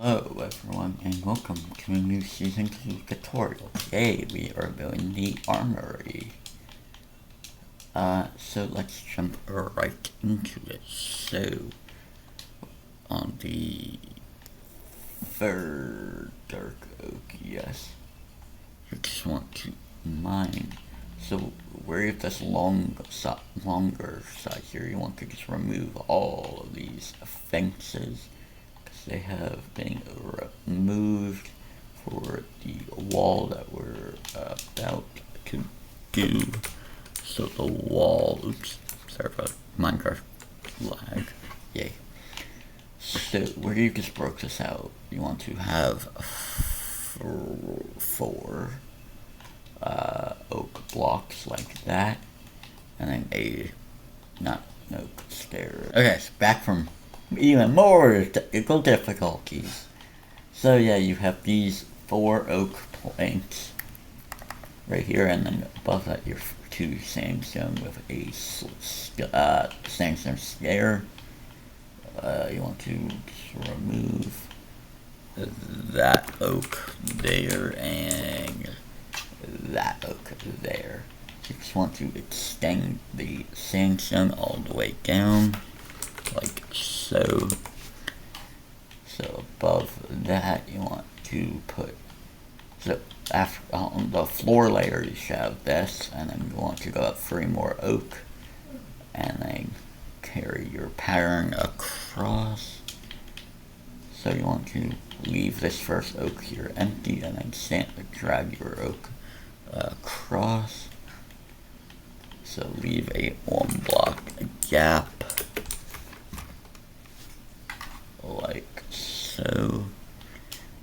Hello everyone and welcome to a new Season 2 tutorial. Today we are building the Armory. So let's jump right into it. So, on the third dark oak, yes, you just want to mine. So where you have this longer side here, you want to just remove all of these fences. They have been removed for the wall that we're about to do. So the wall, oops, sorry about Minecraft lag, yay. So where you just broke this out, you want to have four oak blocks like that, and then not an oak stair. Okay, so back from even more technical difficulties. So yeah, you have these 4 oak planks right here, and then above that your 2 sandstone with a sandstone stair. You want to remove that oak there and that oak there. You just want to extend the sandstone all the way down, like so. So above that you want to put, so after on the floor layer you should have this, and then you want to go up 3 more oak, and then carry your pattern across. So you want to leave this first oak here empty, and then drag your oak across. So leave a 1 block gap, like so,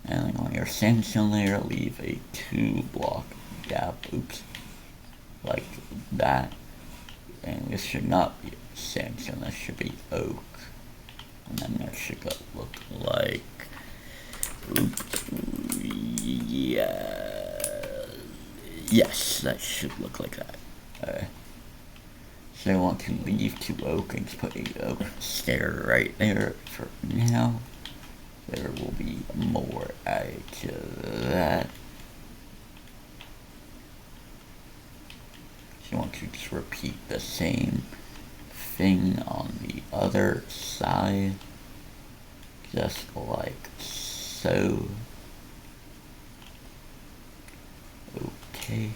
and then on your sandstone layer leave a 2 block gap, oops, like that. And this should not be sandstone, this should be oak, and then that should look like, oops, yeah, yes, that should look like that. So I want to leave 2 oak and just put a oak stair right there for now. There will be more added to that. So you want to just repeat the same thing on the other side, just like so. Okay.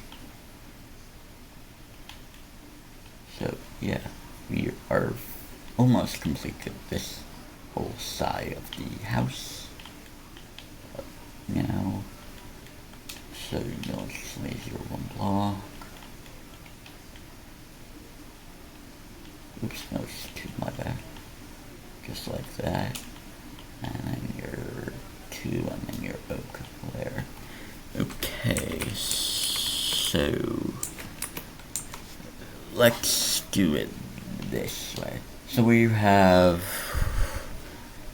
So yeah, we are almost completed this whole side of the house now. So you'll just leave your 1 block. Oops, no, it's 2, my bad. Just like that. And then your 2, and then your oak there. Okay, so let's do it this way. So we have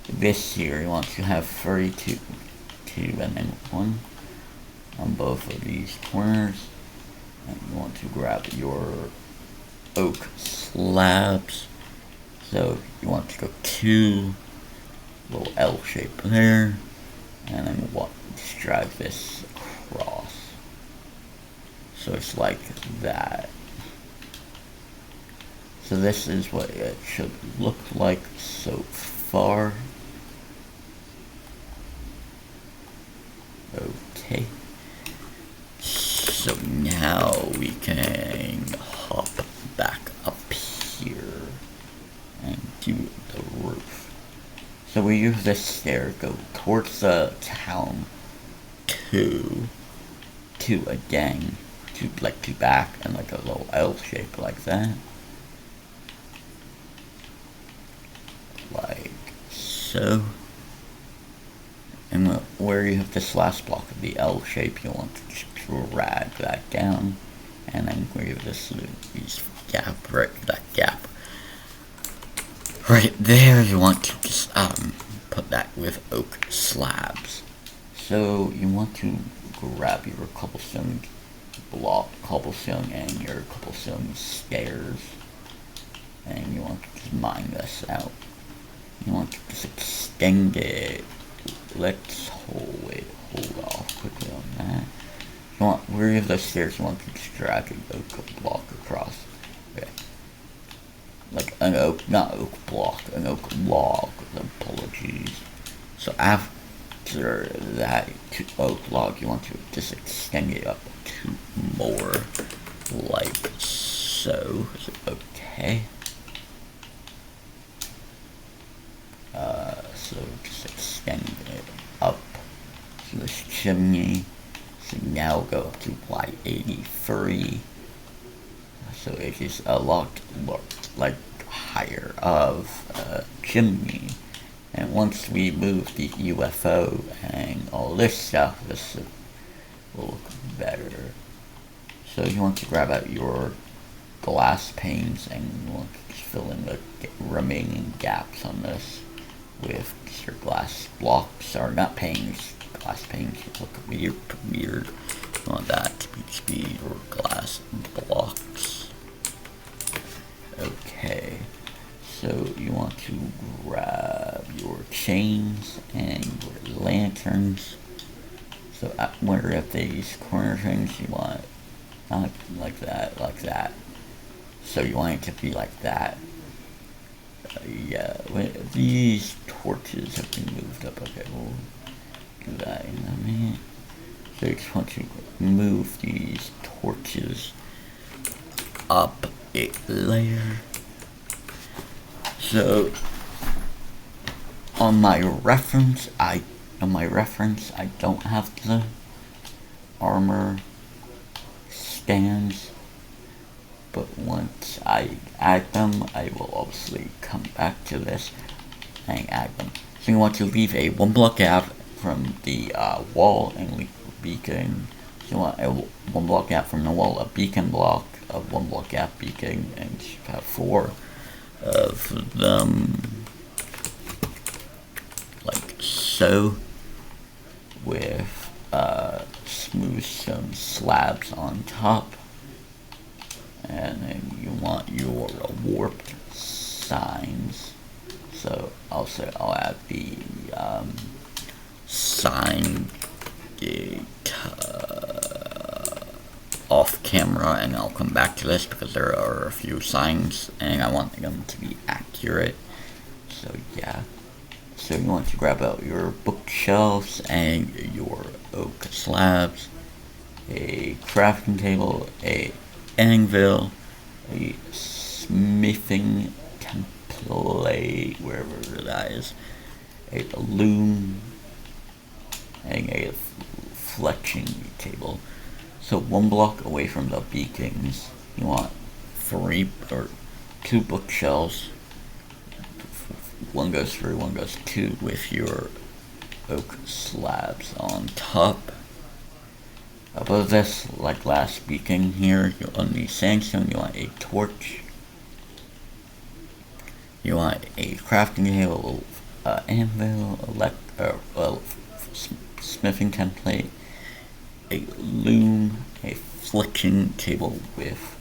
this here, you want to have 32, 2, and then 1 on both of these corners. And you want to grab your oak slabs. So you want to go 2, little L shape there, and then just drag this across. So it's like that. So this is what it should look like so far. Okay. So now we can hop back up here and do the roof. So we use this stair, go towards the town, 2 again, 2 back, and like a little L shape like that. Like so. And where you have this last block of the L shape, you want to just drag that down, and then where you have this gap, right, that gap right there, you want to just put that with oak slabs. So you want to grab your cobblestone and your cobblestone stairs, and you want to just mine this out. You want to just extend it let's hold off quickly on that. You want, where are the stairs? You want to just drag an oak block across. Okay. Like an oak, not oak block, an oak log. Apologies. So after that oak log, you want to just extend it up to more, like so. Is it okay? So just extend it up to this chimney. So now go up to Y83. So it is a lot like higher of chimney. And once we move the UFO and all this stuff, this will look better. So you want to grab out your glass panes and you want to fill in the remaining gaps on this with your glass blocks, or not panes, glass panes look weird. You want that to be your glass blocks. Okay, so you want to grab your chains and your lanterns. So where at these corner things, you want not like that, like that. So you want it to be like that. Yeah, these torches have been moved up. Okay, we'll do that in a minute. So you just want to move these torches up a layer. So on my reference, I don't have the armor stands, but once I add them, I will obviously come back to this and add them. So you want to leave a 1 block gap from the wall and leave a beacon. So you want a 1 block gap from the wall, a beacon block, a 1 block gap beacon, and you have 4 of them, like so, with smooth stone slabs on top. And then you want your warped signs. So I'll add the sign gate off camera, and I'll come back to this because there are a few signs and I want them to be accurate. So yeah. So you want to grab out your bookshelves and your oak slabs, a crafting table, a anvil, a smithing template, wherever that is, a loom, and a fletching table. So 1 block away from the beacons, you want 2 bookshelves. 1 goes through, 1 goes 2 with your oak slabs on top. Above this, like last beacon here, on the sandstone, you want a torch. You want a crafting table, anvil, smithing template, a loom, a fletching table with,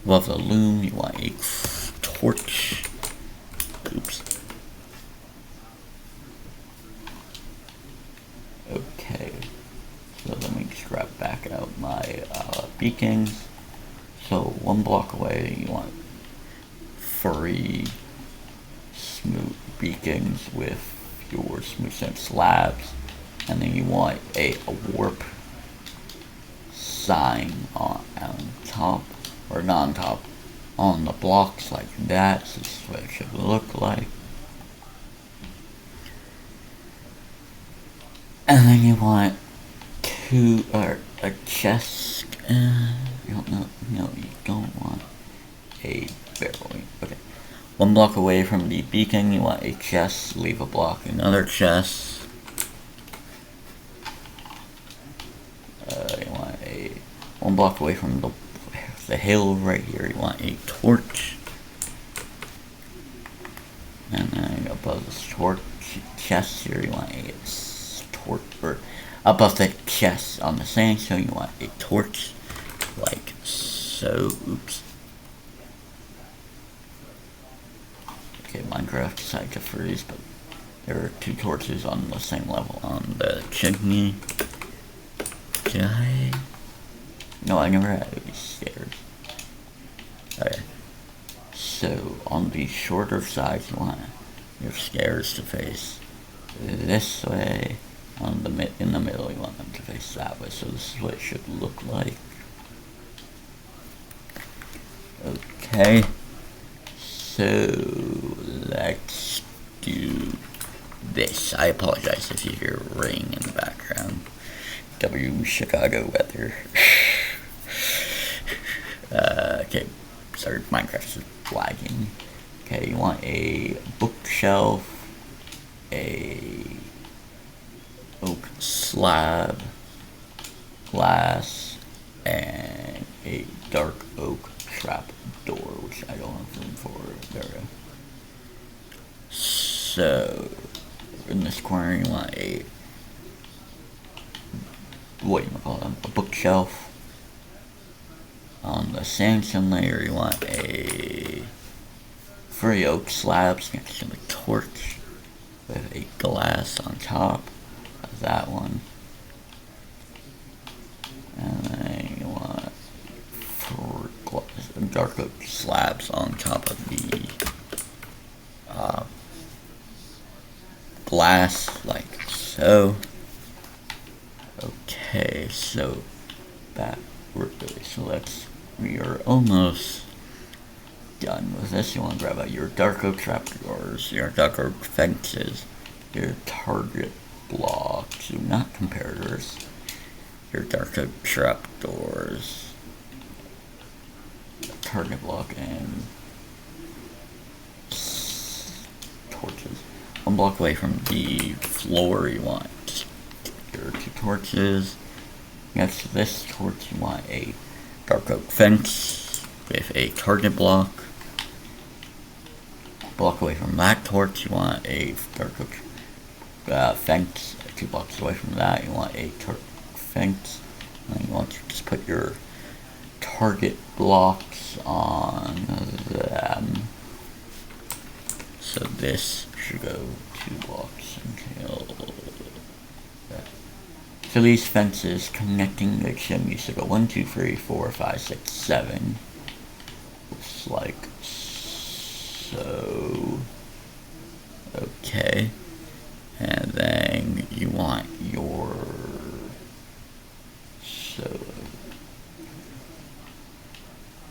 above the loom, you want a torch. Oops. Okay. So let me just grab back out my beacons. So 1 block away, you want 3 smooth beacons with your smooth stone slabs, and then you want a warp sign on top, or not on top, on the blocks like that. So this is what it should look like. And then you want a chest. You don't want a barrel. Okay. 1 block away from the beacon, you want a chest. Leave a block, another chest. You want 1 block away from the hill right here. You want a torch. And then above the torch chest here, you want a torch. Or above the chest on the sandstone, you want a torch, like so. Oops. Okay, Minecraft decided to freeze, but There are 2 torches on the same level on the chimney. No, I never had these stairs. Okay. So, on the shorter side, you want your stairs to face this way. In the middle, you want them to face that way. So this is what it should look like. Okay. So, let's do this. I apologize if you hear rain in the background. Chicago weather. Okay, sorry, Minecraft is lagging. Okay, you want a bookshelf, a oak slab, glass, and a dark oak trap door, which I don't have room for. There we go. So, in this corner, you want a a bookshelf. On the sandstone layer, you want a 3 oak slabs next to the torch with a glass on top of that one. And then you want 4 dark oak slabs on top of the glass, like so. Okay, so we are almost done with this. You want to grab out your dark oak trapdoors, your dark oak fences, your target blocks, not comparators, your dark oak trapdoors, target block, and torches. 1 block away from the floor, you want your 2 torches. Next to this torch, you want a dark oak fence with a target block. Block away from that torch, you want a dark oak fence. 2 blocks away from that, you want a dark fence. And you want to just put your target blocks on them. So this should go 2 blocks until so these fences connecting the chimneys to go 1, 2, 3, 4, 5, 6, 7. Looks like so. Okay. And then you want your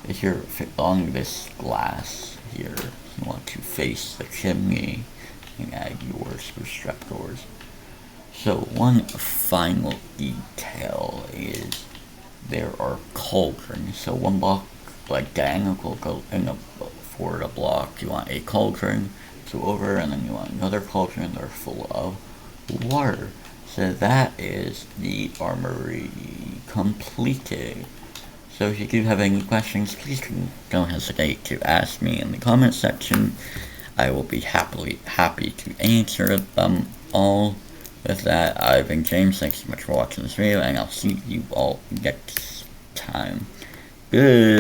if you're along this glass here, you want to face the chimney and add your spruce trapdoors. So one final detail is there are cauldrons. So 1 block, like diagonal go forward a block, you want a cauldron to over, and then you want another cauldron that are full of water. So that is the armory completed. So if you do have any questions, please don't hesitate to ask me in the comment section. I will be happy to answer them all. With that, I've been James. Thanks so much for watching this video, and I'll see you all next time. Good.